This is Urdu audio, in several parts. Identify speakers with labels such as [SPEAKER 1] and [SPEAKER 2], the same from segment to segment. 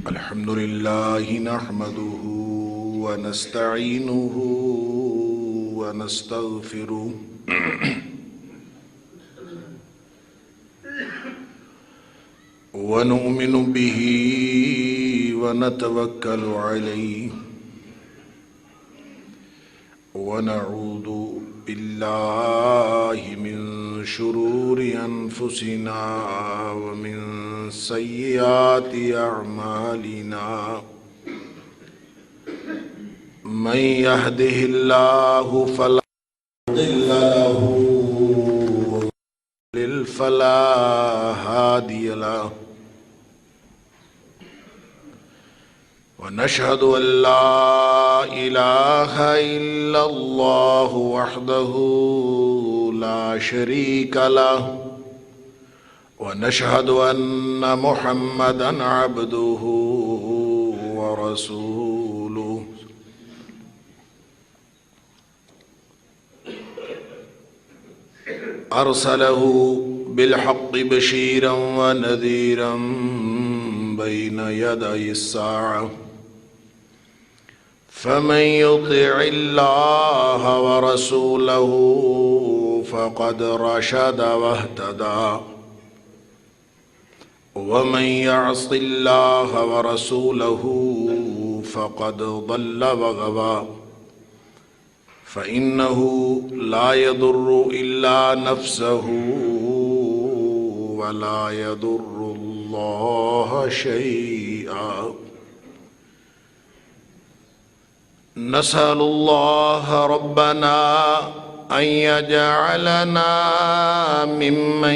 [SPEAKER 1] الحمد لله نحمده ونستعينه ونستغفره ونؤمن به ونتوكل عليه ونعوذ بالله من شرور أنفسنا ومن سيئات أعمالنا من يهده الله فلا مضل له ومن يضلل فلا هادي له ونشهد أن لا إله إلا الله وحده لا شريك له ونشهد أن محمدًا عبده ورسوله أرسله بالحق بشيرًا ونذيرًا بين يدي الساعة فمن يطع الله ورسوله فقد رشد واهتدى ومن يعص الله ورسوله فقد ضل وغوى فإنه لا يضر إلا نفسه ولا يضر الله شيئا نسأل الله ربنا أن يجعلنا ممن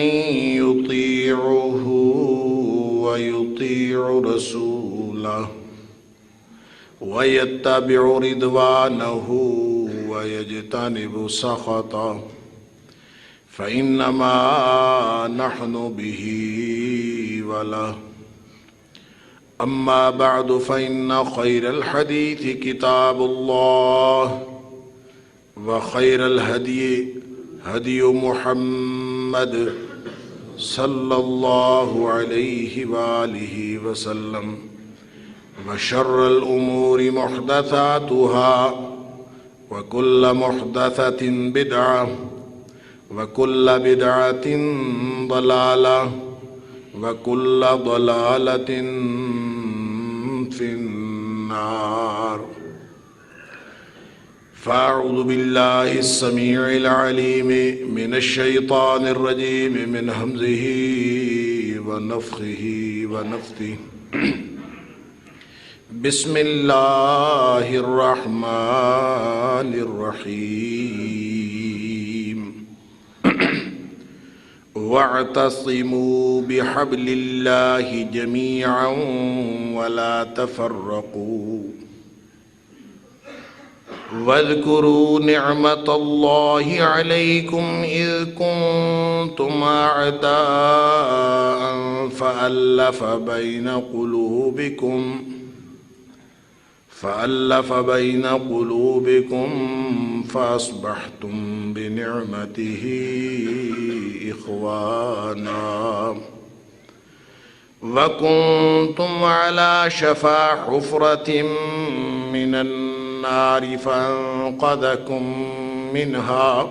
[SPEAKER 1] يطيعه ويطيع رسوله ويتبع رضوانه ويجتنب سخطه فإنما نحن به وله أما بعد فإن خير الحديث كتاب الله وخير الهدي هدي محمد صلى الله عليه وآله وسلم وشر الأمور محدثاتها وكل محدثة بدعة وكل بدعة ضلالة وكل ضلالة في النار فأعوذ بالله السميع العليم من الشيطان الرجيم من همزه ونفخه ونفثه بسم الله الرحمن الرحيم واعتصموا بحبل الله جميعا ولا تفرقوا واذكروا نعمة الله عليكم إذ كنتم أعداء فألف بين قلوبكم فأصبحتم بنعمته إخوانا وكنتم على شفا حفرة من النار فأنقذكم منها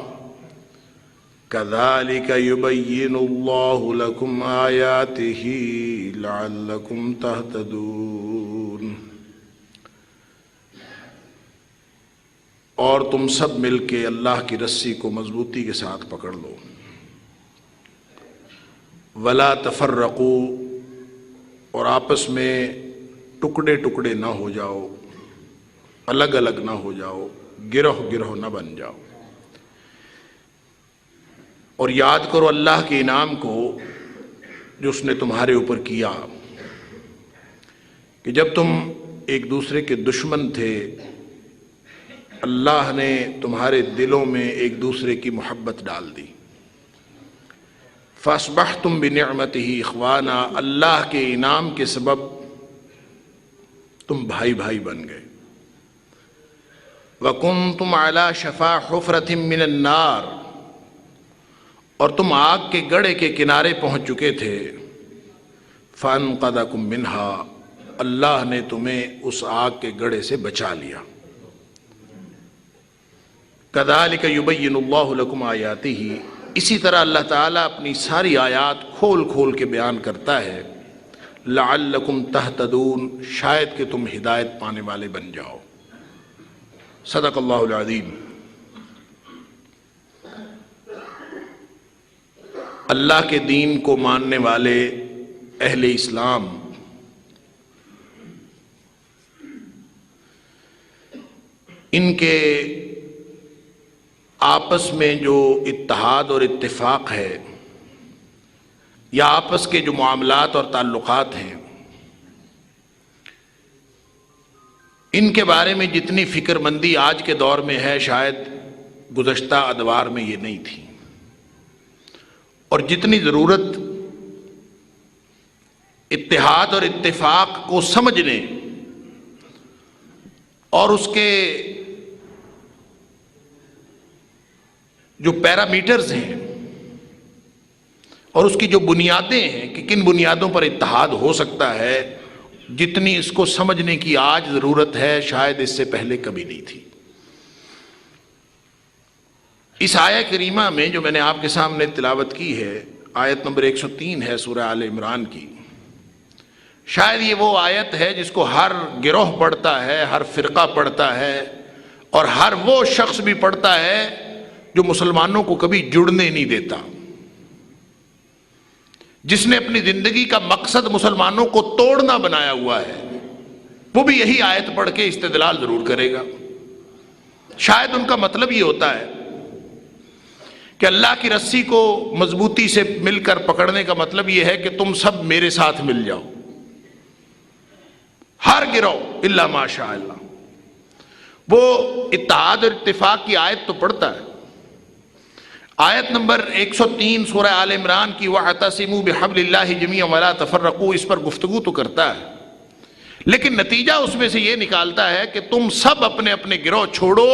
[SPEAKER 1] كذلك يبين الله لكم آياته لعلكم تهتدون اور تم سب مل کے اللہ کی رسی کو مضبوطی کے ساتھ پکڑ لو ولا تفرقوا اور آپس میں ٹکڑے ٹکڑے نہ ہو جاؤ الگ الگ نہ ہو جاؤ گروہ گروہ نہ بن جاؤ اور یاد کرو اللہ کے انعام کو جو اس نے تمہارے اوپر کیا کہ جب تم ایک دوسرے کے دشمن تھے اللہ نے تمہارے دلوں میں ایک دوسرے کی محبت ڈال دی فَأَصْبَحْتُمْ بِنِعْمَتِهِ إِخْوَانًا اللہ کے انعام کے سبب تم بھائی بھائی بن گئے وَكُنْتُمْ عَلَى شَفَا حُفْرَةٍ مِّنَ النَّارِ اور تم آگ کے گڑھے کے کنارے پہنچ چکے تھے، فَأَنْقَذَكُم مِّنْهَا، اللہ نے تمہیں اس آگ کے گڑھے سے بچا لیا۔ كَذَلِكَ يُبَيِّنُ اللَّهُ لَكُمْ آيَاتِهِ، اسی طرح اللہ تعالیٰ اپنی ساری آیات کھول کھول کے بیان کرتا ہے، لَعَلَّكُمْ تَهْتَدُونَ، شاید کہ تم ہدایت پانے والے بن جاؤ۔ صدق اللہ العظیم۔ اللہ کے دین کو ماننے والے اہل اسلام ان کے آپس میں جو اتحاد اور اتفاق ہے، یا آپس کے جو معاملات اور تعلقات ہیں، ان کے بارے میں جتنی فکر مندی آج کے دور میں ہے شاید گزشتہ ادوار میں یہ نہیں تھی، اور جتنی ضرورت اتحاد اور اتفاق کو سمجھنے اور اس کے جو پیرامیٹرز ہیں اور اس کی جو بنیادیں ہیں کہ کن بنیادوں پر اتحاد ہو سکتا ہے، جتنی اس کو سمجھنے کی آج ضرورت ہے شاید اس سے پہلے کبھی نہیں تھی۔ اس آیہ کریمہ میں جو میں نے آپ کے سامنے تلاوت کی ہے، آیت نمبر 103 ہے سورہ آل عمران کی، شاید یہ وہ آیت ہے جس کو ہر گروہ پڑھتا ہے، ہر فرقہ پڑھتا ہے، اور ہر وہ شخص بھی پڑھتا ہے جو مسلمانوں کو کبھی جڑنے نہیں دیتا، جس نے اپنی زندگی کا مقصد مسلمانوں کو توڑنا بنایا ہوا ہے، وہ بھی یہی آیت پڑھ کے استدلال ضرور کرے گا۔ شاید ان کا مطلب یہ ہوتا ہے کہ اللہ کی رسی کو مضبوطی سے مل کر پکڑنے کا مطلب یہ ہے کہ تم سب میرے ساتھ مل جاؤ، ہر گروہ الا ماشاء اللہ۔ وہ اتحاد اور اتفاق کی آیت تو پڑھتا ہے، آیت نمبر 103 سورہ آل عمران کی وَاعْتَصِمُوا بِحَبْلِ اللَّهِ جَمِيعًا وَلَا تَفَرَّقُوا، اس پر گفتگو تو کرتا ہے، لیکن نتیجہ اس میں سے یہ نکالتا ہے کہ تم سب اپنے اپنے گروہ چھوڑو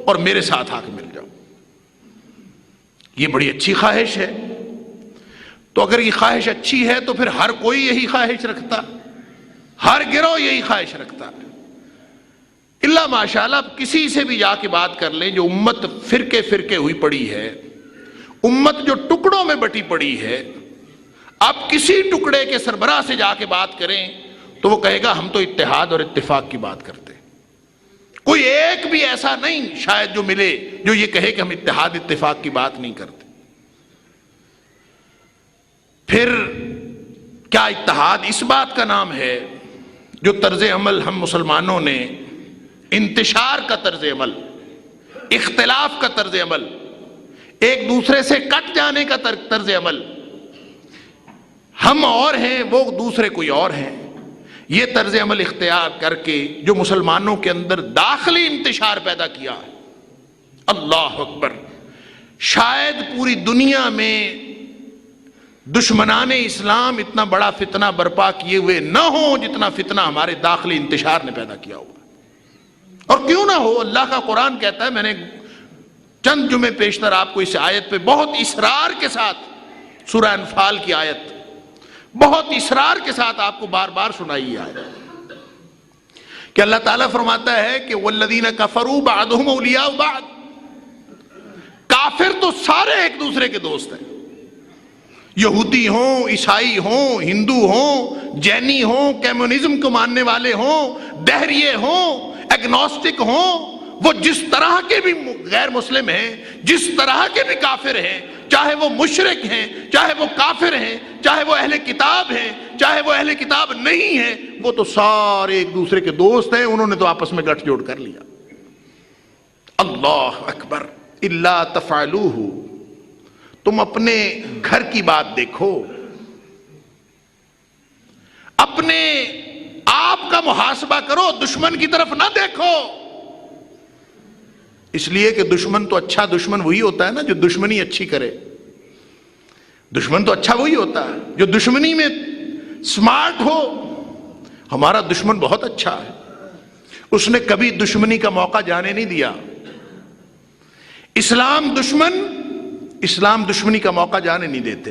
[SPEAKER 1] اور میرے ساتھ آ کے مل جاؤ۔ یہ بڑی اچھی خواہش ہے، تو اگر یہ خواہش اچھی ہے تو پھر ہر کوئی یہی خواہش رکھتا، ہر گروہ یہی خواہش رکھتا ہے۔ اللہ ماشاءاللہ اب کسی سے بھی جا کے بات کر لیں، جو امت فرقے فرقے ہوئی پڑی ہے، امت جو ٹکڑوں میں بٹی پڑی ہے، اب کسی ٹکڑے کے سربراہ سے جا کے بات کریں تو وہ کہے گا ہم تو اتحاد اور اتفاق کی بات کرتے ہیں۔ کوئی ایک بھی ایسا نہیں شاید جو ملے جو یہ کہے کہ ہم اتحاد اتفاق کی بات نہیں کرتے۔ پھر کیا اتحاد اس بات کا نام ہے جو طرز عمل ہم مسلمانوں نے، انتشار کا طرز عمل، اختلاف کا طرز عمل، ایک دوسرے سے کٹ جانے کا طرز عمل، ہم اور ہیں وہ دوسرے کوئی اور ہیں، یہ طرز عمل اختیار کر کے جو مسلمانوں کے اندر داخلی انتشار پیدا کیا ہے، اللہ اکبر، شاید پوری دنیا میں دشمنان اسلام اتنا بڑا فتنہ برپا کیے ہوئے نہ ہو جتنا فتنہ ہمارے داخلی انتشار نے پیدا کیا ہوا۔ اور کیوں نہ ہو، اللہ کا قرآن کہتا ہے، میں نے چند جمعے پیشتر آپ کو اس آیت پہ بہت اصرار کے ساتھ، سورہ انفال کی آیت بہت اصرار کے ساتھ آپ کو بار بار سنائی ہے کہ اللہ تعالیٰ فرماتا ہے کہ والذین کفروا بعضهم اولیاء بعض، کافر تو سارے ایک دوسرے کے دوست ہیں، یہودی ہوں، عیسائی ہوں، ہندو ہوں، جینی ہوں، کمیونزم کو ماننے والے ہوں، دہریے ہوں، ایگنوسٹک ہوں، وہ جس طرح کے بھی غیر مسلم ہیں، جس طرح کے بھی کافر ہیں، چاہے وہ مشرک ہیں، چاہے وہ کافر ہیں، چاہے وہ اہل کتاب ہیں، چاہے وہ اہل کتاب نہیں ہیں، وہ تو سارے ایک دوسرے کے دوست ہیں، انہوں نے تو آپس میں گٹھ جوڑ کر لیا۔ اللہ اکبر، الا تفعلوہ، تم اپنے گھر کی بات دیکھو، اپنے آپ کا محاسبہ کرو، دشمن کی طرف نہ دیکھو، اس لیے کہ دشمن تو اچھا دشمن وہی ہوتا ہے نا جو دشمنی اچھی کرے۔ دشمن تو اچھا وہی ہوتا ہے جو دشمنی میں سمارٹ ہو۔ ہمارا دشمن بہت اچھا ہے، اس نے کبھی دشمنی کا موقع جانے نہیں دیا۔ اسلام دشمن اسلام دشمنی کا موقع جانے نہیں دیتے.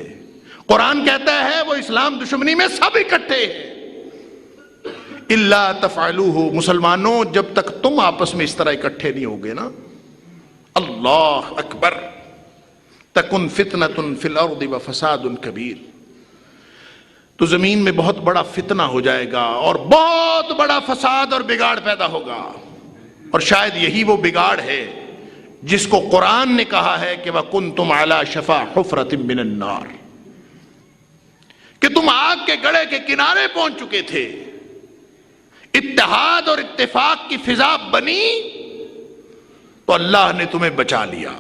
[SPEAKER 1] قرآن کہتا ہے وہ اسلام دشمنی میں سب اکٹھے ہیں. الا تفعلوہ، مسلمانوں جب تک تم آپس میں اس طرح اکٹھے نہیں ہوگے نا، اللہ اکبر، تکن فتنۃ فی الارض وفساد کبیر، تو زمین میں بہت بڑا فتنہ ہو جائے گا اور بہت بڑا فساد اور بگاڑ پیدا ہوگا. اور شاید یہی وہ بگاڑ ہے جس کو قرآن نے کہا ہے کہ وَكُنْتُمْ عَلَى شَفَا حُفْرَةٍ مِّنَ النَّارِ، کہ تم آگ کے گڑھے کے کنارے پہنچ چکے تھے. اتحاد اور اتفاق کی فضا بنی تو اللہ نے تمہیں بچا لیا.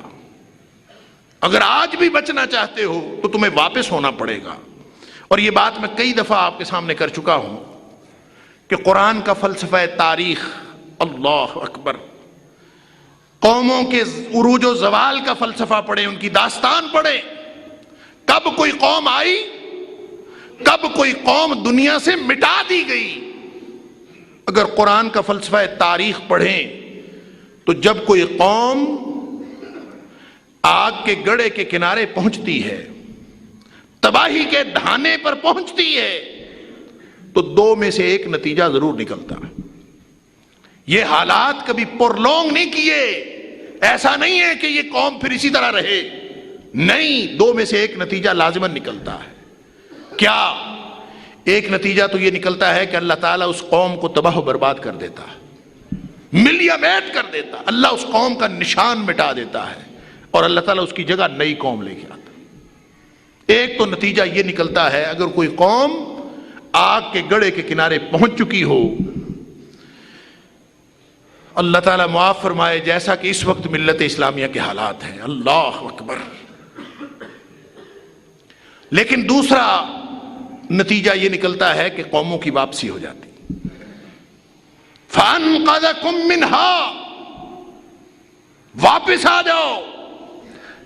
[SPEAKER 1] اگر آج بھی بچنا چاہتے ہو تو تمہیں واپس ہونا پڑے گا. اور یہ بات میں کئی دفعہ آپ کے سامنے کر چکا ہوں کہ قرآن کا فلسفہ تاریخ، اللہ اکبر، قوموں کے عروج و زوال کا فلسفہ پڑھیں، ان کی داستان پڑھیں. کب کوئی قوم آئی، کب کوئی قوم دنیا سے مٹا دی گئی. اگر قرآن کا فلسفہ تاریخ پڑھیں تو جب کوئی قوم آگ کے گڑھے کے کنارے پہنچتی ہے، تباہی کے ڈھانے پر پہنچتی ہے، تو دو میں سے ایک نتیجہ ضرور نکلتا ہے. یہ حالات کبھی پرلونگ نہیں کیے. ایسا نہیں ہے کہ یہ قوم پھر اسی طرح رہے، نہیں، دو میں سے ایک نتیجہ لازماً نکلتا ہے. کیا؟ ایک نتیجہ تو یہ نکلتا ہے کہ اللہ تعالیٰ اس قوم کو تباہ و برباد کر دیتا ہے، ملیا میٹ کر دیتا. اللہ اس قوم کا نشان مٹا دیتا ہے اور اللہ تعالیٰ اس کی جگہ نئی قوم لے کے آتا. ایک تو نتیجہ یہ نکلتا ہے اگر کوئی قوم آگ کے گڑھے کے کنارے پہنچ چکی ہو، اللہ تعالیٰ معاف فرمائے جیسا کہ اس وقت ملت اسلامیہ کے حالات ہیں، اللہ اکبر. لیکن دوسرا نتیجہ یہ نکلتا ہے کہ قوموں کی واپسی ہو جاتی. فَأَنْقَذَكُم مِّنْهَا، واپس آ جاؤ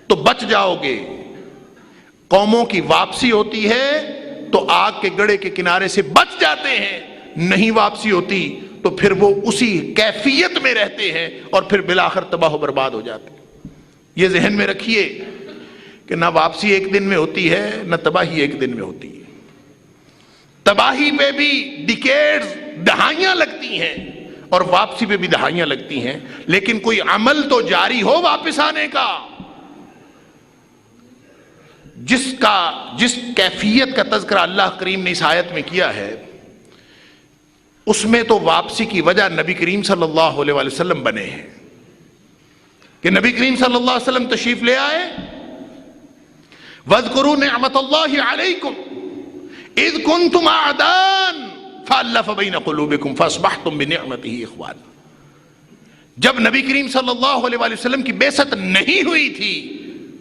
[SPEAKER 1] تو بچ جاؤ گے. قوموں کی واپسی ہوتی ہے تو آگ کے گڑھے کے کنارے سے بچ جاتے ہیں، نہیں واپسی ہوتی تو پھر وہ اسی کیفیت میں رہتے ہیں اور پھر بالآخر تباہ و برباد ہو جاتے ہیں. یہ ذہن میں رکھیے کہ نہ واپسی ایک دن میں ہوتی ہے، نہ تباہی ایک دن میں ہوتی ہے. تباہی پہ بھی ڈیکیڈز، دہائیاں لگتی ہیں، اور واپسی پہ بھی دہائیاں لگتی ہیں. لیکن کوئی عمل تو جاری ہو واپس آنے کا. جس کیفیت کا تذکرہ اللہ کریم نے اس آیت میں کیا ہے، اس میں تو واپسی کی وجہ نبی کریم صلی اللہ علیہ وسلم بنے ہیں کہ نبی کریم صلی اللہ علیہ وسلم تشریف لے آئے. وَاذْكُرُوا نِعْمَةَ اللَّهِ عَلَيْكُمْ اِذْ كُنْتُمْ أَعْدَاءً فَأَلَّفَ بَيْنَ قُلُوبِكُمْ فَأَصْبَحْتُمْ بِنِعْمَتِهِ إِخْوَانًا. جب نبی کریم صلی اللہ علیہ وسلم کی بعثت نہیں ہوئی تھی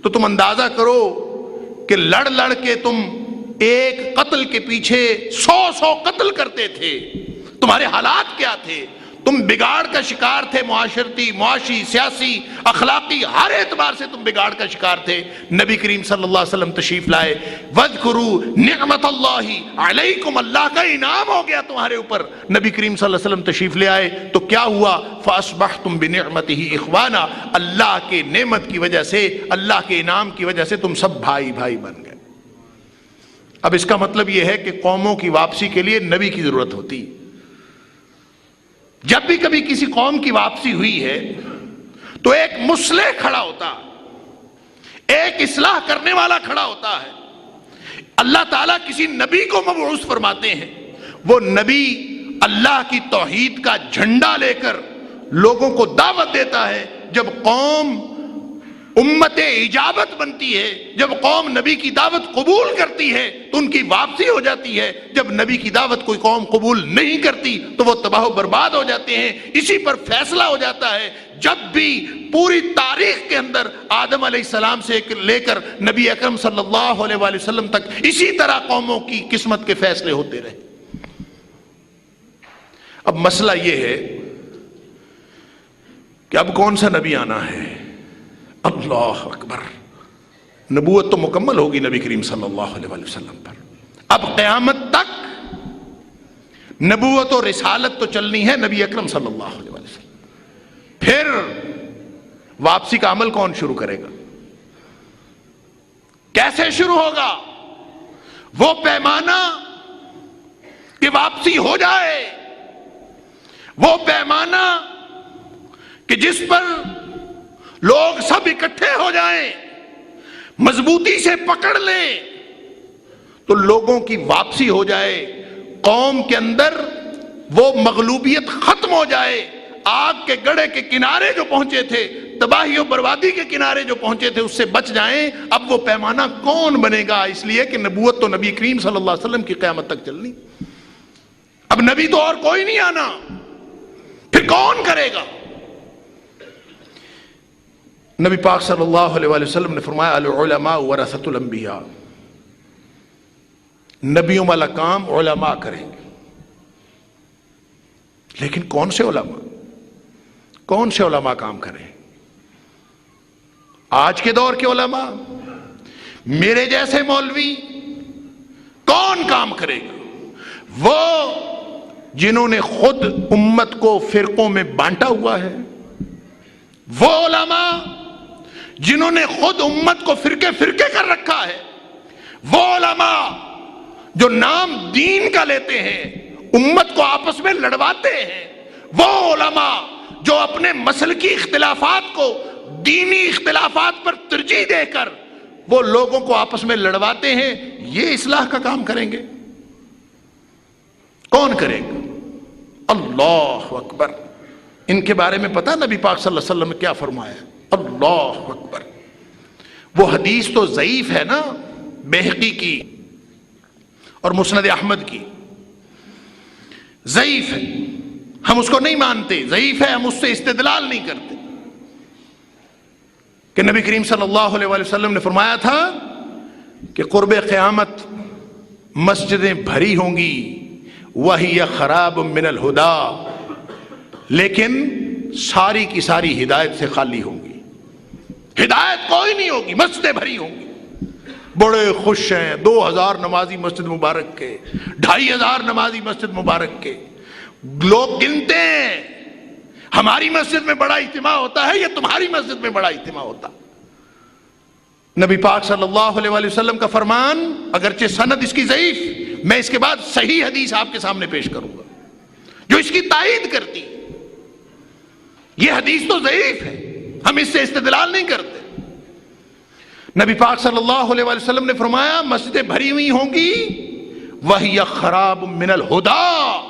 [SPEAKER 1] تو تم اندازہ کرو کہ لڑ لڑ کے تم ایک قتل کے پیچھے 100 قتل کرتے تھے. تمہارے حالات کیا تھے؟ تم بگاڑ کا شکار تھے، معاشرتی، معاشی، سیاسی، اخلاقی، ہر اعتبار سے تم بگاڑ کا شکار تھے. نبی کریم صلی اللہ علیہ وسلم تشریف لائے. وَاذْكُرُوا نِعْمَةَ اللَّهِ عَلَيْكُمْ، اللہ کا انعام ہو گیا تمہارے اوپر. نبی کریم صلی اللہ علیہ وسلم تشریف لے آئے تو کیا ہوا؟ فَأَصْبَحْتُمْ بِنِعْمَتِهِ إِخْوَانًا، اللہ کے نعمت کی وجہ سے، اللہ کے انعام کی وجہ سے تم سب بھائی بھائی بن گئے. اب اس کا مطلب یہ ہے کہ قوموں کی واپسی کے لیے نبی کی ضرورت ہوتی. جب بھی کبھی کسی قوم کی واپسی ہوئی ہے تو ایک مصلح کھڑا ہوتا، ایک اصلاح کرنے والا کھڑا ہوتا ہے. اللہ تعالیٰ کسی نبی کو مبعوث فرماتے ہیں، وہ نبی اللہ کی توحید کا جھنڈا لے کر لوگوں کو دعوت دیتا ہے. جب قوم امت اجابت بنتی ہے، جب قوم نبی کی دعوت قبول کرتی ہے تو ان کی واپسی ہو جاتی ہے. جب نبی کی دعوت کوئی قوم قبول نہیں کرتی تو وہ تباہ و برباد ہو جاتے ہیں. اسی پر فیصلہ ہو جاتا ہے. جب بھی پوری تاریخ کے اندر آدم علیہ السلام سے لے کر نبی اکرم صلی اللہ علیہ وسلم تک اسی طرح قوموں کی قسمت کے فیصلے ہوتے رہے. اب مسئلہ یہ ہے کہ اب کون سا نبی آنا ہے. اللہ اکبر، نبوت تو مکمل ہوگی نبی کریم صلی اللہ علیہ وسلم پر. اب قیامت تک نبوت و رسالت تو چلنی ہے نبی اکرم صلی اللہ علیہ وسلم. پھر واپسی کا عمل کون شروع کرے گا؟ کیسے شروع ہوگا؟ وہ پیمانہ کہ واپسی ہو جائے، وہ پیمانہ کہ جس پر لوگ سب اکٹھے ہو جائیں، مضبوطی سے پکڑ لیں تو لوگوں کی واپسی ہو جائے، قوم کے اندر وہ مغلوبیت ختم ہو جائے، آگ کے گڑھے کے کنارے جو پہنچے تھے، تباہی و بربادی کے کنارے جو پہنچے تھے، اس سے بچ جائیں۔ اب وہ پیمانہ کون بنے گا؟ اس لیے کہ نبوت تو نبی کریم صلی اللہ علیہ وسلم کی قیامت تک چلنی، اب نبی تو اور کوئی نہیں آنا، پھر کون کرے گا؟ نبی پاک صلی اللہ علیہ وآلہ وسلم نے فرمایا العلماء ورثۃ الانبیاء، نبیوں والا کام علماء کریں گے۔ لیکن کون سے علماء؟ کون سے علماء کام کریں؟ آج کے دور کے علماء، میرے جیسے مولوی کون کام کرے گا؟ وہ جنہوں نے خود امت کو فرقوں میں بانٹا ہوا ہے، وہ علماء جنہوں نے خود امت کو فرقے فرقے کر رکھا ہے، وہ علماء جو نام دین کا لیتے ہیں، امت کو آپس میں لڑواتے ہیں، وہ علماء جو اپنے مسلکی اختلافات کو دینی اختلافات پر ترجیح دے کر وہ لوگوں کو آپس میں لڑواتے ہیں، یہ اصلاح کا کام کریں گے؟ کون کرے گا؟ اللہ اکبر۔ ان کے بارے میں پتہ نبی پاک صلی اللہ علیہ وسلم نے کیا فرمایا؟ اللہ اکبر۔ وہ حدیث تو ضعیف ہے نا، بہقی کی اور مسند احمد کی، ضعیف ہے، ہم اس کو نہیں مانتے، ضعیف ہے، ہم اس سے استدلال نہیں کرتے، کہ نبی کریم صلی اللہ علیہ وآلہ وسلم نے فرمایا تھا کہ قرب قیامت مسجدیں بھری ہوں گی، وَهِيَ خَرَابٌ مِّنَ الْهُدَىٰ، لیکن ساری کی ساری ہدایت سے خالی ہوں گی، ہدایت کوئی نہیں ہوگی، مسجدیں بھری ہوں گی۔ بڑے خوش ہیں 2000 نمازی مسجد مبارک کے، 2500 نمازی مسجد مبارک کے، لوگ گنتے ہیں ہماری مسجد میں بڑا اجتماع ہوتا ہے یا تمہاری مسجد میں بڑا اجتماع ہوتا۔ نبی پاک صلی اللہ علیہ وآلہ وسلم کا فرمان، اگرچہ سند اس کی ضعیف، میں اس کے بعد صحیح حدیث آپ کے سامنے پیش کروں گا جو اس کی تائید کرتی۔ یہ حدیث تو ضعیف ہے، ہم اس سے استدلال نہیں کرتے۔ نبی پاک صلی اللہ علیہ وآلہ وسلم نے فرمایا مسجدیں بھری ہوئی ہوں گی، وَهِيَ خَرَابٌ مِّنَ الْهُدَىٰ،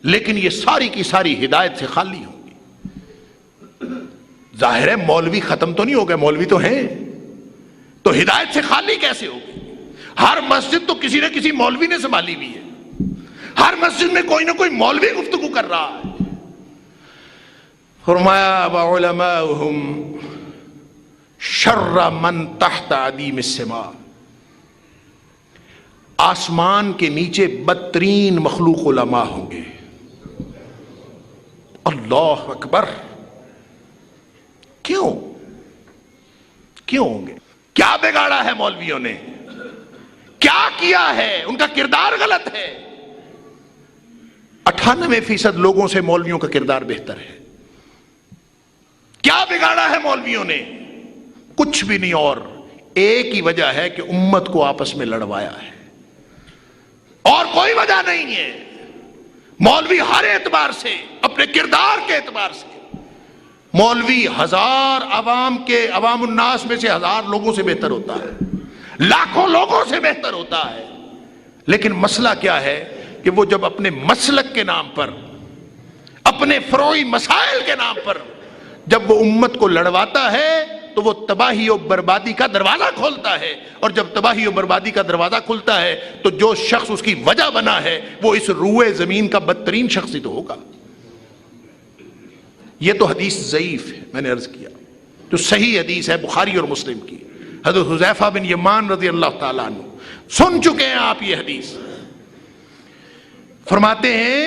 [SPEAKER 1] لیکن یہ ساری کی ساری ہدایت سے خالی ہوں گی۔ ظاہر ہے مولوی ختم تو نہیں ہو گئے، مولوی تو ہیں، تو ہدایت سے خالی کیسے ہوگی؟ ہر مسجد تو کسی نہ کسی مولوی نے سنبھالی ہوئی ہے، ہر مسجد میں کوئی نہ کوئی مولوی گفتگو کر رہا ہے۔ فرمایا وَعُلَمَاؤُهُمْ شَرَّ مَن تَحْتَ عَدِيمِ السِّمَاءِ، آسمان کے نیچے بدترین مخلوق علماء ہوں گے۔ اللہ اکبر۔ کیوں ہوں گے؟ کیا بگاڑا ہے مولویوں نے؟ کیا کیا ہے؟ ان کا کردار غلط ہے۔ 98% لوگوں سے مولویوں کا کردار بہتر ہے۔ کیا بگاڑا ہے مولویوں نے؟ کچھ بھی نہیں، اور ایک ہی وجہ ہے کہ امت کو آپس میں لڑوایا ہے، اور کوئی وجہ نہیں ہے۔ مولوی ہر اعتبار سے، اپنے کردار کے اعتبار سے، مولوی عوام الناس میں سے 1000 لوگوں سے بہتر ہوتا ہے، لاکھوں لوگوں سے بہتر ہوتا ہے، لیکن مسئلہ کیا ہے کہ وہ جب اپنے مسلک کے نام پر، اپنے فروعی مسائل کے نام پر جب وہ امت کو لڑواتا ہے تو وہ تباہی و بربادی کا دروازہ کھولتا ہے، اور جب تباہی و بربادی کا دروازہ کھلتا ہے تو جو شخص اس کی وجہ بنا ہے وہ اس روئے زمین کا بدترین شخص ہی تو ہوگا۔ یہ تو حدیث ضعیف ہے، میں نے عرض کیا، جو صحیح حدیث ہے بخاری اور مسلم کی، حضرت حذیفہ بن یمان رضی اللہ تعالیٰ عنہ، سن چکے ہیں آپ یہ حدیث۔ فرماتے ہیں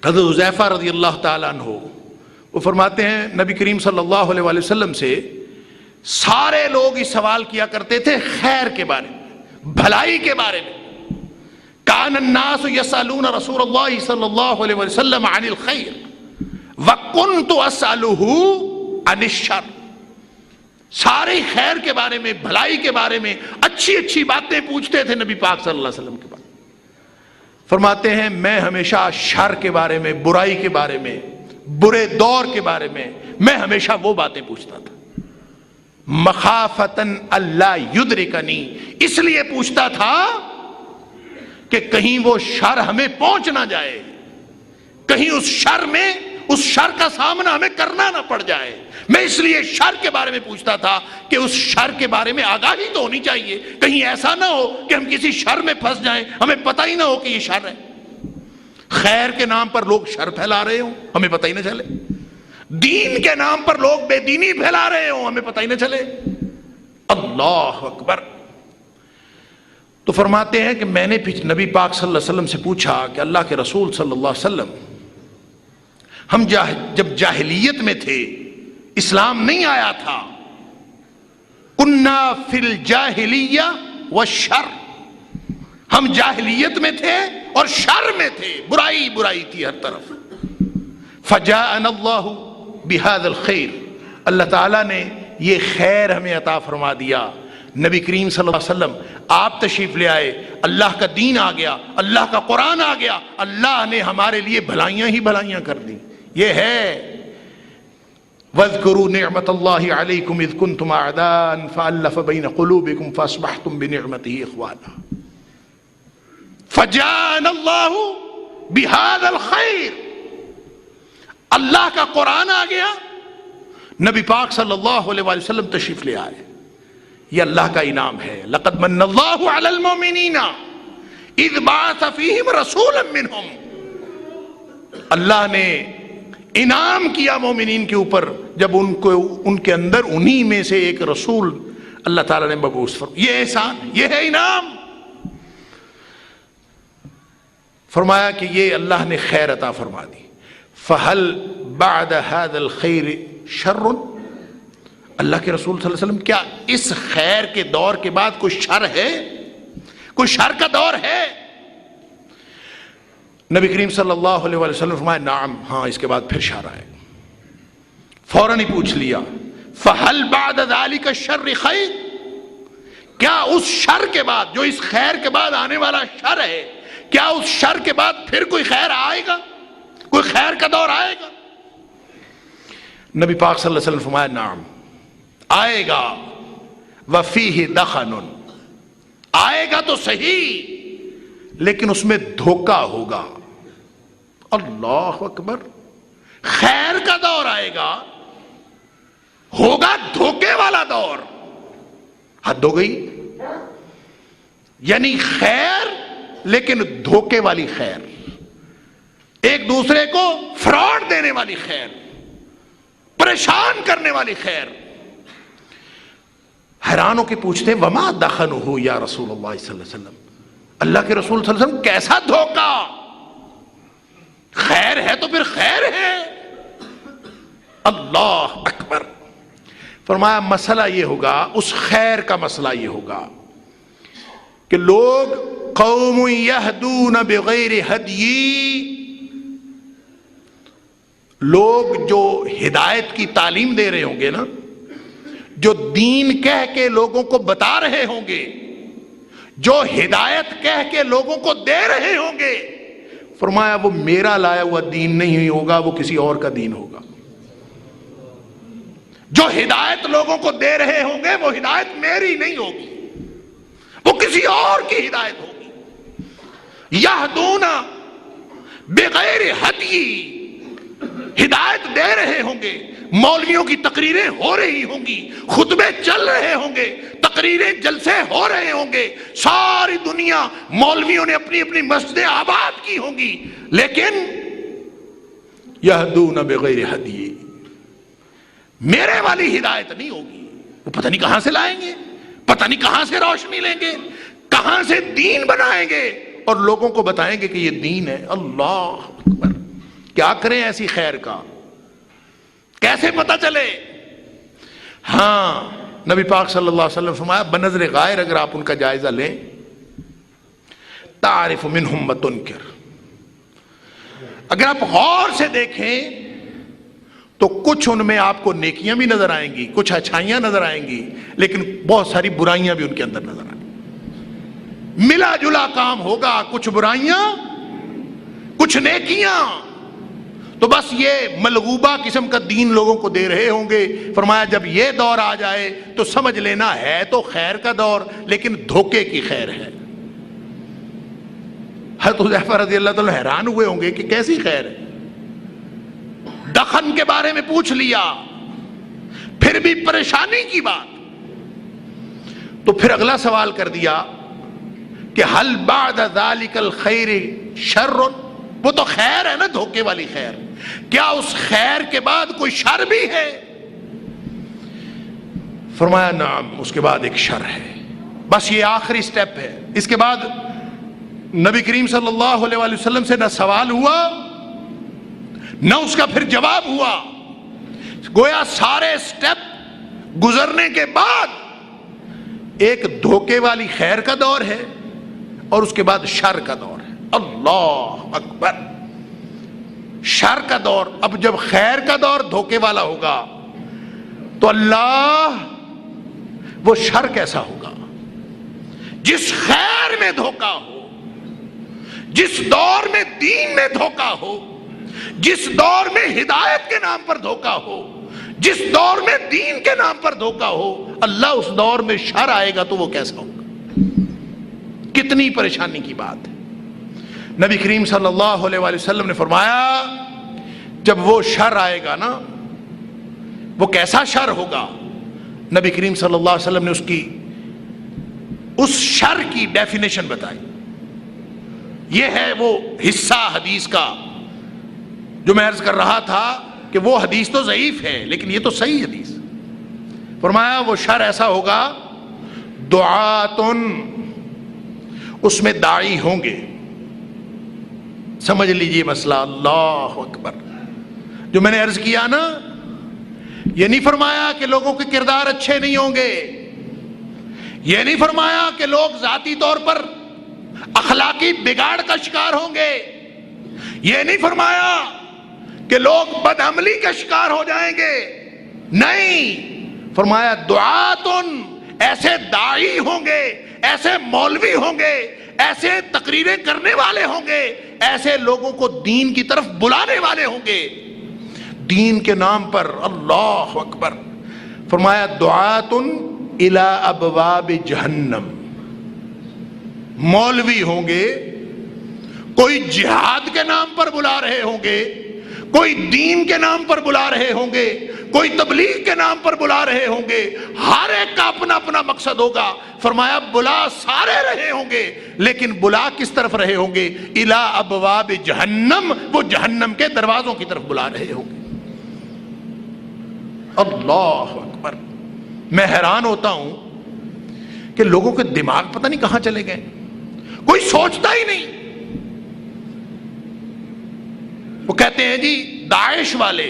[SPEAKER 1] حضرت حذیفہ رضی اللہ تعالیٰ عنہ، وہ فرماتے ہیں نبی کریم صلی اللہ علیہ وآلہ وسلم سے سارے لوگ اس سوال کیا کرتے تھے خیر کے بارے میں، بھلائی کے بارے میں۔ کان الناس یسألون رسول اللہ صلی اللہ علیہ وسلم عن الخیر وکنت اسألہ عن الشر۔ سارے خیر کے بارے میں، بھلائی کے بارے میں اچھی اچھی باتیں پوچھتے تھے نبی پاک صلی اللہ علیہ وسلم کے بارے میں۔ فرماتے ہیں میں ہمیشہ شر کے بارے میں، برائی کے بارے میں، برے دور کے بارے میں ہمیشہ وہ باتیں پوچھتا تھا، مخافتن اللہ یدرکنی، اس لیے پوچھتا تھا کہ کہیں وہ شر ہمیں پہنچ نہ جائے، کہیں اس شر میں، اس شر کا سامنا ہمیں کرنا نہ پڑ جائے۔ میں اس لیے شر کے بارے میں پوچھتا تھا کہ اس شر کے بارے میں آگاہی تو ہونی چاہیے، کہیں ایسا نہ ہو کہ ہم کسی شر میں پھنس جائیں، ہمیں پتہ ہی نہ ہو کہ یہ شر ہے، خیر کے نام پر لوگ شر پھیلا رہے ہوں ہمیں پتہ ہی نہ چلے، دین کے نام پر لوگ بے دینی پھیلا رہے ہوں ہمیں پتہ ہی نہ چلے۔ اللہ اکبر۔ تو فرماتے ہیں کہ میں نے نبی پاک صلی اللہ علیہ وسلم سے پوچھا کہ اللہ کے رسول صلی اللہ علیہ وسلم، ہم جب جاہلیت میں تھے، اسلام نہیں آیا تھا، کنا فی الجاہلیہ والشر، ہم جاہلیت میں تھے اور شر میں تھے، برائی برائی تھی ہر طرف۔ فجاءنا اللہ بہذا الخیر، اللہ تعالیٰ نے یہ خیر ہمیں عطا فرما دیا۔ نبی کریم صلی اللہ علیہ وسلم آپ تشریف لے آئے، اللہ کا دین آ گیا، اللہ کا قرآن آ گیا، اللہ نے ہمارے لیے بھلائیاں ہی بھلائیاں کر دی۔ یہ ہے وَاذْكُرُوا نِعْمَةَ اللَّهِ عَلَيْكُمْ إِذْ كُنْتُمْ أَعْدَاءً فَأَلَّفَ بَيْنَ قُلُوبِكُمْ فَأَصْبَحْتُمْ بِنِعْمَتِهِ إِخْوَانًا فَجَاءَنَا اللَّهُ بِهَذَا الْخَيْرِ، اللہ کا قرآن آ گیا، نبی پاک صلی اللہ علیہ وسلم تشریف لے آئے، یہ اللہ کا انعام ہے۔ لَقَدْ مَنَّ اللَّهُ عَلَى الْمُؤْمِنِينَ إِذْ بَعَثَ فِيهِمْ رَسُولًا مِّنْهُمْ، اللہ نے انعام کیا مومنین کے اوپر جب ان کے اندر انہی میں سے ایک رسول اللہ تعالیٰ نے مبعوث فرمایا۔ یہ احسان، یہ ہے انعام۔ فرمایا کہ یہ اللہ نے خیر عطا فرما دی۔ فَهَلْ بَعْدَ هَذَا الْخَيْرِ شَرٌ، اللہ کے رسول صلی اللہ علیہ وسلم کیا اس خیر کے دور کے بعد کوئی شر ہے، کوئی شر کا دور ہے؟ نبی کریم صلی اللہ علیہ وسلم فرمایا نعم، ہاں اس کے بعد پھر شر آئے۔ فوراً ہی پوچھ لیا فَهَلْ بَعْدَ ذَلِكَ الشَّرِّ خَيْرٌ، کیا اس شر کے بعد، جو اس خیر کے بعد آنے والا شر ہے، کیا اس شر کے بعد پھر کوئی خیر آئے گا، کوئی خیر کا دور آئے گا؟ نبی پاک صلی اللہ علیہ وسلم فرمایا نعم، آئے گا، وَفِيهِ دَخَنٌ، آئے گا تو صحیح لیکن اس میں دھوکہ ہوگا۔ اللہ اکبر، خیر کا دور آئے گا، ہوگا دھوکے والا دور۔ حد ہو گئی، یعنی خیر لیکن دھوکے والی خیر، ایک دوسرے کو فراڈ دینے والی خیر، پریشان کرنے والی خیر۔ حیران ہو کے پوچھتے ہیں وما دخنہ یا رسول اللہ صلی اللہ علیہ وسلم، اللہ کے رسول صلی اللہ علیہ وسلم کیسا دھوکہ؟ خیر ہے تو پھر خیر ہے۔ اللہ اکبر۔ فرمایا مسئلہ یہ ہوگا، اس خیر کا مسئلہ یہ ہوگا کہ لوگ قوم یہدون بغیر ہدی، لوگ جو ہدایت کی تعلیم دے رہے ہوں گے نا، جو دین کہہ کے لوگوں کو بتا رہے ہوں گے، جو ہدایت کہہ کے لوگوں کو دے رہے ہوں گے، فرمایا وہ میرا لایا ہوا دین نہیں ہوگا، وہ کسی اور کا دین ہوگا۔ جو ہدایت لوگوں کو دے رہے ہوں گے وہ ہدایت میری نہیں ہوگی، وہ کسی اور کی ہدایت ہوگی۔ یہدون بغیر ہدی، ہدایت دے رہے ہوں گے، مولویوں کی تقریریں ہو رہی ہوں گی، خطبے چل رہے ہوں گے، تقریریں جلسے ہو رہے ہوں گے، ساری دنیا مولویوں نے اپنی اپنی مسجدیں آباد کی ہوں گی، لیکن یہدون بغیر ہدی، میرے والی ہدایت نہیں ہوگی۔ وہ پتہ نہیں کہاں سے لائیں گے، پتہ نہیں کہاں سے روشنی لیں گے، کہاں سے دین بنائیں گے اور لوگوں کو بتائیں گے کہ یہ دین ہے۔ اللہ اکبر۔ کیا کریں ایسی خیر کا، کیسے پتہ چلے؟ ہاں نبی پاک صلی اللہ علیہ وسلم فرمایا بنظر غائر اگر آپ ان کا جائزہ لیں، تعرف منہم وتنکر، اگر آپ غور سے دیکھیں تو کچھ ان میں آپ کو نیکیاں بھی نظر آئیں گی، کچھ اچھائیاں نظر آئیں گی، لیکن بہت ساری برائیاں بھی ان کے اندر نظر آئیں گی۔ ملا جلا کام ہوگا، کچھ برائیاں کچھ نیکیاں۔ تو بس یہ ملغوبہ قسم کا دین لوگوں کو دے رہے ہوں گے۔ فرمایا جب یہ دور آ جائے تو سمجھ لینا ہے تو خیر کا دور، لیکن دھوکے کی خیر ہے۔ حضرت حذیفہ رضی اللہ تعالیٰ حیران ہوئے ہوں گے کہ کیسی خیر ہے، دخن کے بارے میں پوچھ لیا، پھر بھی پریشانی کی بات۔ تو پھر اگلا سوال کر دیا کہ حل بعد ذالک الخیر شر، وہ تو خیر ہے نا، دھوکے والی خیر، کیا اس خیر کے بعد کوئی شر بھی ہے؟ فرمایا نعم، اس کے بعد ایک شر ہے، بس یہ آخری سٹیپ ہے۔ اس کے بعد نبی کریم صلی اللہ علیہ وآلہ وسلم سے نہ سوال ہوا نہ اس کا پھر جواب ہوا، گویا سارے سٹیپ گزرنے کے بعد ایک دھوکے والی خیر کا دور ہے اور اس کے بعد شر کا دور ہے۔ اللہ اکبر، شر کا دور۔ اب جب خیر کا دور دھوکے والا ہوگا تو اللہ وہ شر کیسا ہوگا؟ جس خیر میں دھوکا ہو، جس دور میں دین میں دھوکا ہو، جس دور میں ہدایت کے نام پر دھوکا ہو، جس دور میں دین کے نام پر دھوکا ہو، اللہ اس دور میں شر آئے گا تو وہ کیسا ہوگا؟ کتنی پریشانی کی بات ہے۔ نبی کریم صلی اللہ علیہ وآلہ وسلم نے فرمایا جب وہ شر آئے گا نا، وہ کیسا شر ہوگا؟ نبی کریم صلی اللہ علیہ وسلم نے اس شر کی ڈیفینیشن بتائی۔ یہ ہے وہ حصہ حدیث کا جو میں عرض کر رہا تھا کہ وہ حدیث تو ضعیف ہے لیکن یہ تو صحیح حدیث۔ فرمایا وہ شر ایسا ہوگا، دعاتن، اس میں داعی ہوں گے۔ سمجھ لیجئے مسئلہ، اللہ اکبر۔ جو میں نے عرض کیا نا، یہ نہیں فرمایا کہ لوگوں کے کردار اچھے نہیں ہوں گے، یہ نہیں فرمایا کہ لوگ ذاتی طور پر اخلاقی بگاڑ کا شکار ہوں گے، یہ نہیں فرمایا کہ لوگ بدعملی کا شکار ہو جائیں گے، نہیں، فرمایا دعاتن، ایسے داعی ہوں گے، ایسے مولوی ہوں گے، ایسے تقریریں کرنے والے ہوں گے، ایسے لوگوں کو دین کی طرف بلانے والے ہوں گے دین کے نام پر۔ اللہ اکبر۔ فرمایا دعاتن الی ابواب جہنم، مولوی ہوں گے، کوئی جہاد کے نام پر بلا رہے ہوں گے، کوئی دین کے نام پر بلا رہے ہوں گے، کوئی تبلیغ کے نام پر بلا رہے ہوں گے، ہر ایک کا اپنا اپنا مقصد ہوگا۔ فرمایا بلا سارے رہے ہوں گے، لیکن بلا کس طرف رہے ہوں گے؟ الی ابواب جہنم، وہ جہنم کے دروازوں کی طرف بلا رہے ہوں گے۔ اللہ اکبر۔ میں حیران ہوتا ہوں کہ لوگوں کے دماغ پتہ نہیں کہاں چلے گئے، کوئی سوچتا ہی نہیں۔ وہ کہتے ہیں جی داعش والے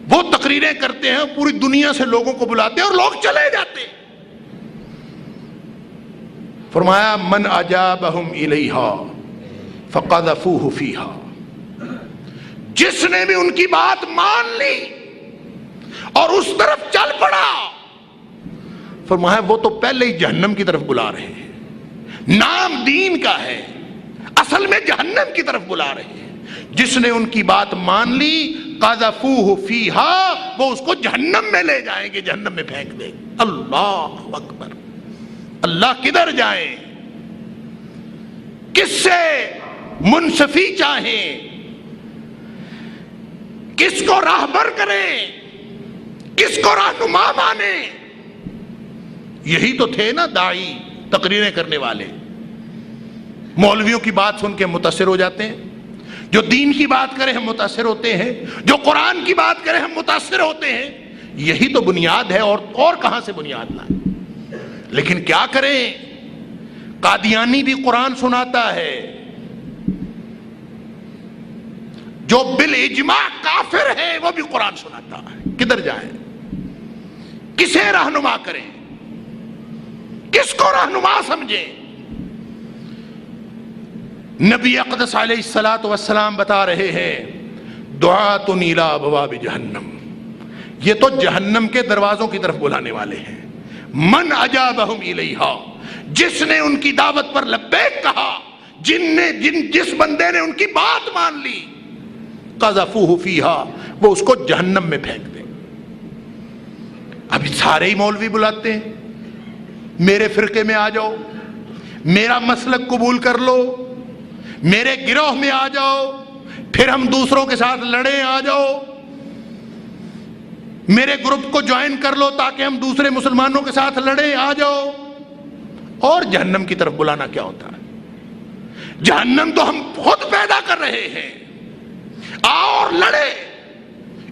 [SPEAKER 1] وہ تقریریں کرتے ہیں، پوری دنیا سے لوگوں کو بلاتے ہیں اور لوگ چلے جاتے ہیں۔ فرمایا من اجابہم الیہا فقذفوہ فیہا، جس نے بھی ان کی بات مان لی اور اس طرف چل پڑا، فرمایا وہ تو پہلے ہی جہنم کی طرف بلا رہے ہیں، نام دین کا ہے، اصل میں جہنم کی طرف بلا رہے ہیں۔ جس نے ان کی بات مان لی قذفوہ فیہا، وہ اس کو جہنم میں لے جائیں گے، جہنم میں پھینک دیں گے۔ اللہ اکبر۔ اللہ کدھر جائیں؟ کس سے منصفی چاہیں؟ کس کو راہبر کریں؟ کس کو رہنما مانیں؟ یہی تو تھے نا داعی، تقریریں کرنے والے۔ مولویوں کی بات سن کے متاثر ہو جاتے ہیں، جو دین کی بات کرے ہم متاثر ہوتے ہیں، جو قرآن کی بات کرے ہم متاثر ہوتے ہیں۔ یہی تو بنیاد ہے، اور کہاں سے بنیاد لائیں؟ لیکن کیا کریں، قادیانی بھی قرآن سناتا ہے، جو بالاجماع کافر ہے وہ بھی قرآن سناتا ہے۔ کدھر جائیں؟ کسے رہنما کریں؟ کس کو رہنما سمجھیں؟ نبی اقدس علیہ الصلوۃ والسلام بتا رہے ہیں دعات الی ابواب جہنم، یہ تو جہنم کے دروازوں کی طرف بلانے والے ہیں. من اجابہم الیہا، جس نے ان کی دعوت پر لبیک کہا، جس بندے نے ان کی بات مان لی، قذفوہ فیہا، وہ اس کو جہنم میں پھینک دیں. ابھی سارے ہی مولوی بلاتے ہیں، میرے فرقے میں آ جاؤ، میرا مسلک قبول کر لو، میرے گروہ میں آ جاؤ، پھر ہم دوسروں کے ساتھ لڑیں، آ جاؤ میرے گروپ کو جوائن کر لو تاکہ ہم دوسرے مسلمانوں کے ساتھ لڑیں، آ جاؤ. اور جہنم کی طرف بلانا کیا ہوتا ہے؟ جہنم تو ہم خود پیدا کر رہے ہیں، آؤ اور لڑے.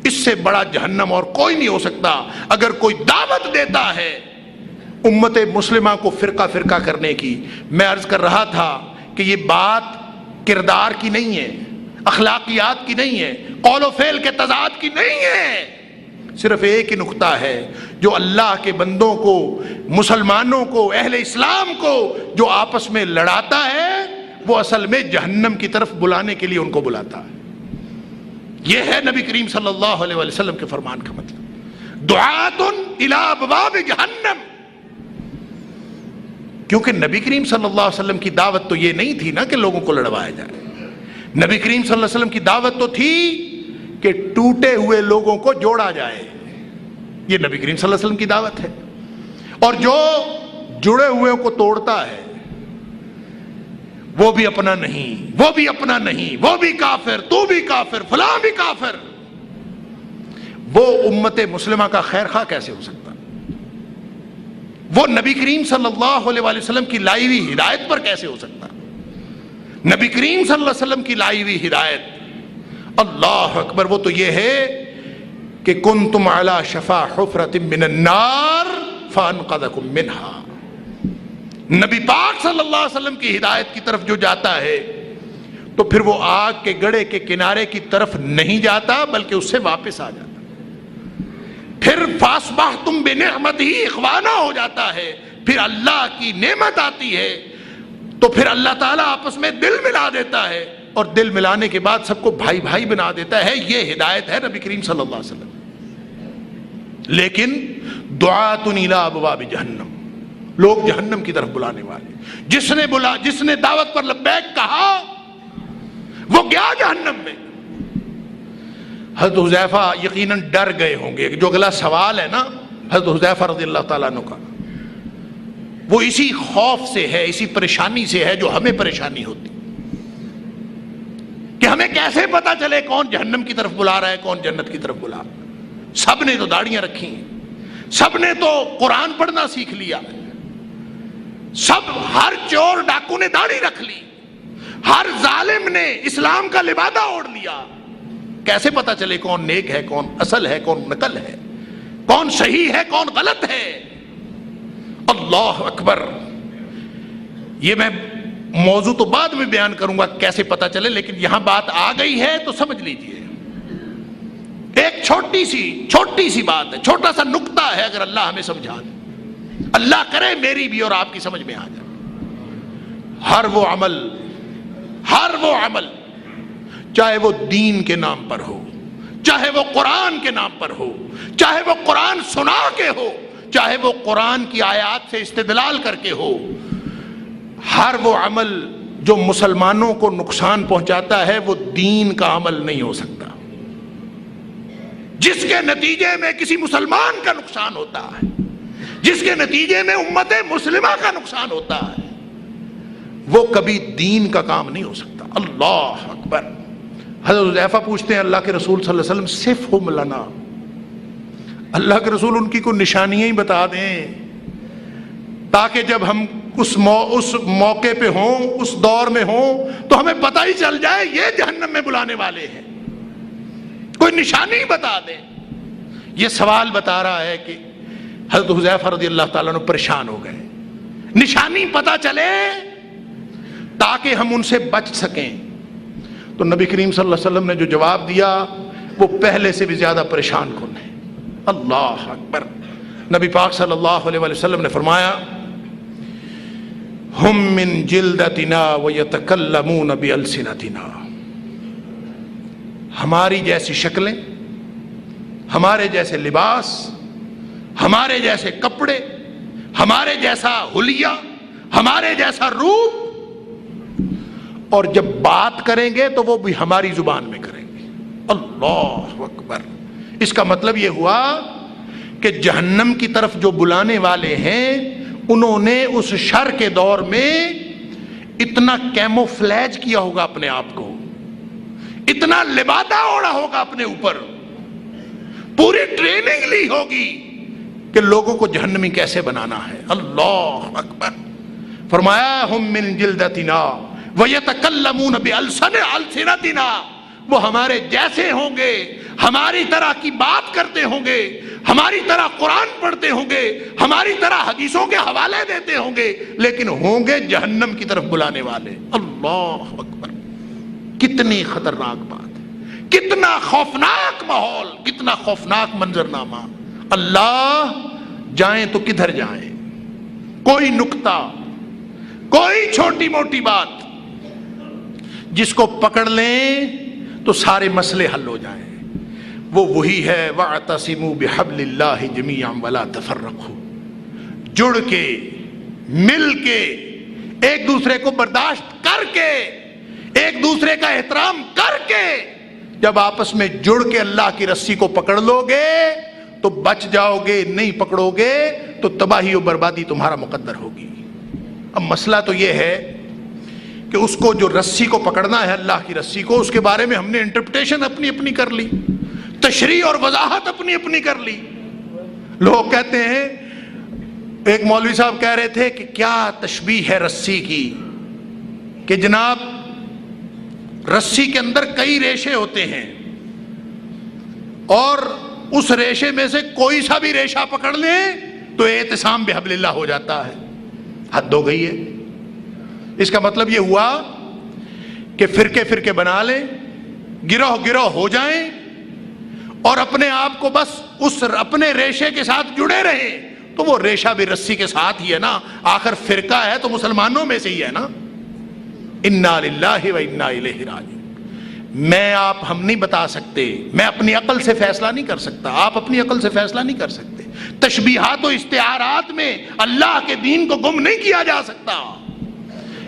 [SPEAKER 1] اس سے بڑا جہنم اور کوئی نہیں ہو سکتا. اگر کوئی دعوت دیتا ہے امت مسلمہ کو فرقہ فرقہ کرنے کی، میں عرض کر رہا تھا کہ یہ بات کردار کی نہیں ہے، اخلاقیات کی نہیں ہے، قول و فعل کے تضاد کی نہیں ہے. صرف ایک ہی نقطہ ہے، جو اللہ کے بندوں کو، مسلمانوں کو، اہل اسلام کو جو آپس میں لڑاتا ہے، وہ اصل میں جہنم کی طرف بلانے کے لیے ان کو بلاتا ہے. یہ ہے نبی کریم صلی اللہ علیہ وسلم کے فرمان کا مطلب، دعات الی ابواب جہنم. کیونکہ نبی کریم صلی اللہ علیہ وسلم کی دعوت تو یہ نہیں تھی نا کہ لوگوں کو لڑوایا جائے. نبی کریم صلی اللہ علیہ وسلم کی دعوت تو تھی کہ ٹوٹے ہوئے لوگوں کو جوڑا جائے. یہ نبی کریم صلی اللہ علیہ وسلم کی دعوت ہے. اور جو جڑے ہوئے کو توڑتا ہے وہ بھی اپنا نہیں، وہ بھی اپنا نہیں، وہ بھی کافر، تو بھی کافر، فلاں بھی کافر. وہ امت مسلمہ کا خیر خواہ کیسے ہو سکتا؟ وہ نبی کریم صلی اللہ علیہ وسلم کی لائی ہوئی ہدایت پر کیسے ہو سکتا؟ نبی کریم صلی اللہ علیہ وسلم کی لائی ہوئی ہدایت، اللہ اکبر، وہ تو یہ ہے کہ کنتم علی شفا حفرۃ من النار فانقذکم منہا. نبی پاک صلی اللہ علیہ وسلم کی ہدایت کی طرف جو جاتا ہے تو پھر وہ آگ کے گڑھے کے کنارے کی طرف نہیں جاتا بلکہ اس سے واپس آ جاتا. پھر فاصبحتم بنعمتہ اخوانا ہو جاتا ہے. پھر اللہ کی نعمت آتی ہے تو پھر اللہ تعالیٰ آپس میں دل ملا دیتا ہے، اور دل ملانے کے بعد سب کو بھائی بھائی بنا دیتا ہے. یہ ہدایت ہے نبی کریم صلی اللہ علیہ وسلم. لیکن دعات الی ابواب جہنم، لوگ جہنم کی طرف بلانے والے. جس نے دعوت پر لبیک کہا وہ گیا جہنم میں. حضرت حذیفہ یقیناً ڈر گئے ہوں گے. جو اگلا سوال ہے نا حضرت حذیفہ رضی اللہ تعالیٰ عنہ کا، وہ اسی خوف سے ہے، اسی پریشانی سے ہے جو ہمیں پریشانی ہوتی کہ ہمیں کیسے پتا چلے کون جہنم کی طرف بلا رہا ہے، کون جنت کی طرف بلا رہا ہے. سب نے تو داڑیاں رکھی ہیں، سب نے تو قرآن پڑھنا سیکھ لیا، ہر چور ڈاکو نے داڑھی رکھ لی، ہر ظالم نے اسلام کا لبادہ اوڑھ لیا. کیسے پتا چلے کون نیک ہے، کون اصل ہے، کون نقل ہے، کون صحیح ہے، کون غلط ہے؟ اللہ اکبر. یہ میں موضوع تو بعد میں بیان کروں گا کیسے پتا چلے، لیکن یہاں بات آ گئی ہے تو سمجھ لیجئے. ایک چھوٹی سی بات ہے، چھوٹا سا نقطہ ہے، اگر اللہ ہمیں سمجھا دے، اللہ کرے میری بھی اور آپ کی سمجھ میں آ جائے. ہر وہ عمل چاہے وہ دین کے نام پر ہو، چاہے وہ قرآن کے نام پر ہو، چاہے وہ قرآن سنا کے ہو، چاہے وہ قرآن کی آیات سے استدلال کر کے ہو، ہر وہ عمل جو مسلمانوں کو نقصان پہنچاتا ہے وہ دین کا عمل نہیں ہو سکتا. جس کے نتیجے میں کسی مسلمان کا نقصان ہوتا ہے، جس کے نتیجے میں امت مسلمہ کا نقصان ہوتا ہے، وہ کبھی دین کا کام نہیں ہو سکتا. اللہ اکبر. حضرت حذیفہ پوچھتے ہیں اللہ کے رسول صلی اللہ علیہ وسلم صفہم لنا، اللہ کے رسول ان کی کوئی نشانیاں ہی بتا دیں تاکہ جب ہم اس موقع پہ ہوں، اس دور میں ہوں، تو ہمیں پتہ ہی چل جائے یہ جہنم میں بلانے والے ہیں. کوئی نشانی بتا دیں. یہ سوال بتا رہا ہے کہ حضرت حذیفہ رضی اللہ تعالیٰ عنہ پریشان ہو گئے. نشانی پتہ چلے تاکہ ہم ان سے بچ سکیں. تو نبی کریم صلی اللہ علیہ وسلم نے جو جواب دیا وہ پہلے سے بھی زیادہ پریشان کن ہے. اللہ اکبر. نبی پاک صلی اللہ علیہ وسلم نے فرمایا ہم من جلدتنا ویتکلمون بالسنتنا، ہماری جیسی شکلیں، ہمارے جیسے لباس، ہمارے جیسے کپڑے، ہمارے جیسا حلیہ، ہمارے جیسا روپ، اور جب بات کریں گے تو وہ بھی ہماری زبان میں کریں گے۔ اللہ اکبر۔ اس کا مطلب یہ ہوا کہ جہنم کی طرف جو بلانے والے ہیں انہوں نے اس شر کے دور میں اتنا کیموفلیج کیا ہوگا اپنے آپ کو، اتنا لبادہ اوڑھا ہوگا اپنے اوپر، پوری ٹریننگ لی ہوگی کہ لوگوں کو جہنمی کیسے بنانا ہے۔ اللہ اکبر۔ فرمایا ہم من جلدتنا وَيَتَكَلَّمُونَ بِأَلْسِنَتِنَا، وہ ہمارے جیسے ہوں گے، ہماری طرح کی بات کرتے ہوں گے، ہماری طرح قرآن پڑھتے ہوں گے، ہماری طرح حدیثوں کے حوالے دیتے ہوں گے، لیکن ہوں گے جہنم کی طرف بلانے والے۔ اللہ اکبر۔ کتنی خطرناک بات ہے، کتنا خوفناک ماحول، کتنا خوفناک منظرنامہ۔ اللہ، جائیں تو کدھر جائیں؟ کوئی نکتہ، کوئی چھوٹی موٹی بات جس کو پکڑ لیں تو سارے مسئلے حل ہو جائیں، وہ وہی ہے وَاعْتَصِمُوا بِحَبْلِ اللَّهِ جَمِيعًا وَلَا تَفَرَّقُوا۔ جڑ کے، مل کے، ایک دوسرے کو برداشت کر کے، ایک دوسرے کا احترام کر کے، جب آپس میں جڑ کے اللہ کی رسی کو پکڑ لو گے تو بچ جاؤ گے، نہیں پکڑو گے تو تباہی و بربادی تمہارا مقدر ہوگی۔ اب مسئلہ تو یہ ہے کہ اس کو جو رسی کو پکڑنا ہے، اللہ کی رسی کو، اس کے بارے میں ہم نے انٹرپریٹیشن اپنی اپنی کر لی، تشریح اور وضاحت اپنی اپنی کر لی۔ لوگ کہتے ہیں، ایک مولوی صاحب کہہ رہے تھے کہ کیا تشبیہ ہے رسی کی، کہ جناب رسی کے اندر کئی ریشے ہوتے ہیں اور اس ریشے میں سے کوئی سا بھی ریشہ پکڑ لیں تو اعتصام بحبل اللہ ہو جاتا ہے۔ حد ہو گئی ہے۔ اس کا مطلب یہ ہوا کہ فرقے فرقے بنا لیں، گروہ گروہ ہو جائیں اور اپنے آپ کو بس اس اپنے ریشے کے ساتھ جڑے رہیں، تو وہ ریشہ بھی رسی کے ساتھ ہی ہے نا، آخر فرقہ ہے تو مسلمانوں میں سے ہی ہے نا۔ انا للہ و انا الیہ راجعون۔ میں آپ ہم نہیں بتا سکتے، میں اپنی عقل سے فیصلہ نہیں کر سکتا، آپ اپنی عقل سے فیصلہ نہیں کر سکتے۔ تشبیہات و استعارات میں اللہ کے دین کو گم نہیں کیا جا سکتا۔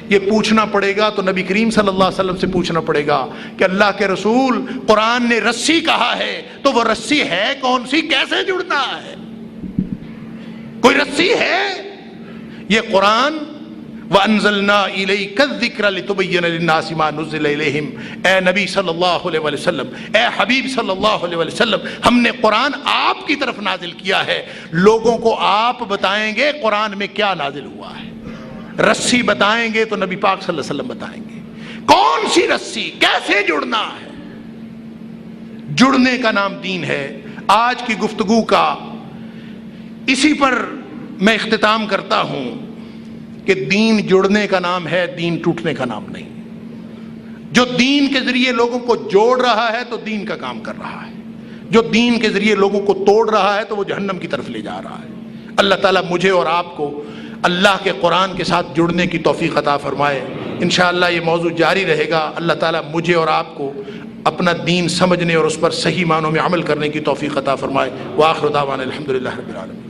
[SPEAKER 1] یہ پوچھنا پڑے گا تو نبی کریم صلی اللہ علیہ وسلم سے پوچھنا پڑے گا کہ اللہ کے رسول، قرآن نے رسی کہا ہے تو وہ رسی ہے کون سی، کیسے جڑنا ہے؟ کوئی رسی ہے؟ یہ قرآن وَأَنزَلْنَا إِلَيْكَ الذِّكْرَ لِتُبَيِّنَ لِلنَّاسِ مَا نُزِّلَ إِلَيْهِمْ۔ اے نبی صلی اللہ علیہ وسلم، اے حبیب صلی اللہ علیہ وسلم، ہم نے قرآن آپ کی طرف نازل کیا ہے، لوگوں کو آپ بتائیں گے قرآن میں کیا نازل ہوا ہے۔ رسی بتائیں گے تو نبی پاک صلی اللہ علیہ وسلم بتائیں گے کون سی رسی، کیسے جڑنا ہے۔ جڑنے کا نام دین ہے۔ آج کی گفتگو کا اسی پر میں اختتام کرتا ہوں کہ دین جڑنے کا نام ہے، دین ٹوٹنے کا نام نہیں۔ جو دین کے ذریعے لوگوں کو جوڑ رہا ہے تو دین کا کام کر رہا ہے، جو دین کے ذریعے لوگوں کو توڑ رہا ہے تو وہ جہنم کی طرف لے جا رہا ہے۔ اللہ تعالیٰ مجھے اور آپ کو اللہ کے قرآن کے ساتھ جڑنے کی توفیق عطا فرمائے۔ انشاءاللہ یہ موضوع جاری رہے گا۔ اللہ تعالیٰ مجھے اور آپ کو اپنا دین سمجھنے اور اس پر صحیح معنوں میں عمل کرنے کی توفیق عطا فرمائے۔ وآخر دعوانا الحمدللہ رب العالمین۔